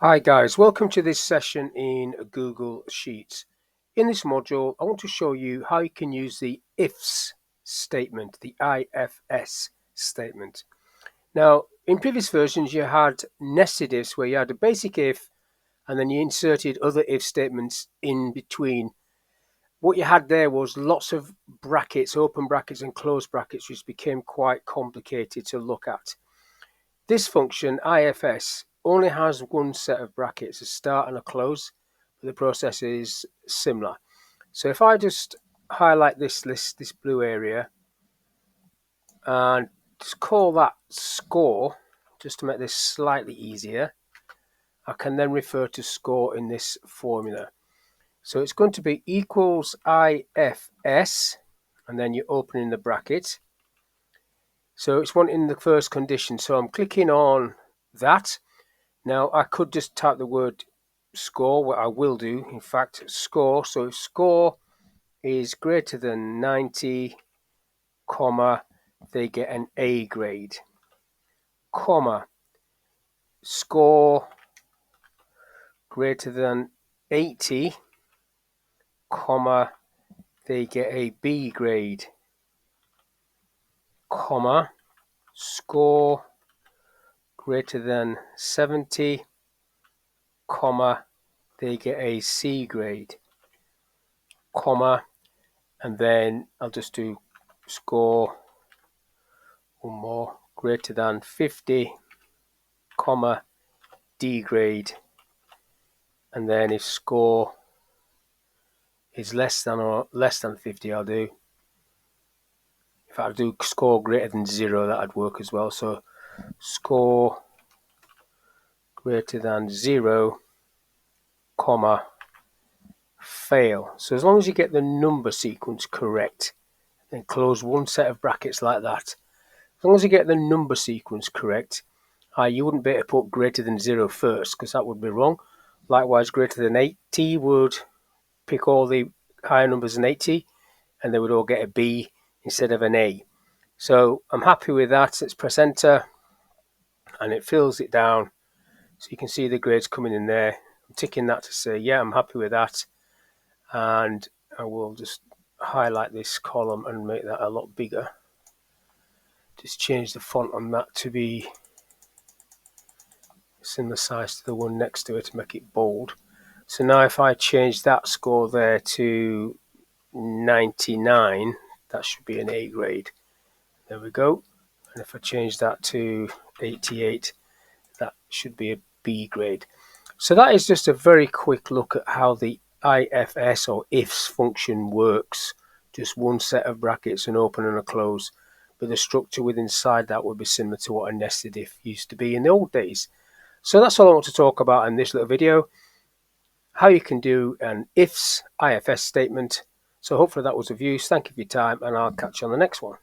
Hi guys, welcome to this session in Google Sheets. In this module, I want to show you how you can use the IFS statement, the IFS statement. Now, in previous versions, you had nested ifs where you had a basic if and then you inserted other if statements in between. What you had there was lots of brackets, open brackets and closed brackets, which became quite complicated to look at. This function, IFS, only has one set of brackets, a start and a close, but the process is similar. So if I just highlight this list, this blue area, and just call that score, just to make this slightly easier, I can then refer to score in this formula. So it's going to be equals IFS, and then you open in the bracket. So it's wanting the first condition, so I'm clicking on that. Now I could just type the word score, what I will do, in fact, score. So if score is greater than 90, comma, they get an A grade, comma, score greater than 80, comma, they get a B grade, comma, score greater than 70, comma, they get a C grade, comma, and then I'll just do score one more greater than 50, comma, D grade, and then if score is less than 50, I'll do, if I do score greater than 0, that'd work as well. So score greater than 0, comma, fail. So as long as you get the number sequence correct, then close one set of brackets like that. As long as you get the number sequence correct, you wouldn't be able to put greater than 0 first, because that would be wrong. Likewise, greater than 80 would pick all the higher numbers than 80, and they would all get a B instead of an A. So I'm happy with that. Let's press enter, and it fills it down. So you can see the grades coming in there. I'm ticking that to say, yeah, I'm happy with that. And I will just highlight this column and make that a lot bigger. Just change the font on that to be similar size to the one next to it to make it bold. So now if I change that score there to 99, that should be an A grade. There we go. And if I change that to 88, that should be a B grade. So that is just a very quick look at how the IFS or IFS function works. Just one set of brackets, an open and a close. But the structure within inside that would be similar to what a nested if used to be in the old days. So that's all I want to talk about in this little video. How you can do an IFS statement. So hopefully that was of use. Thank you for your time, and I'll catch you on the next one.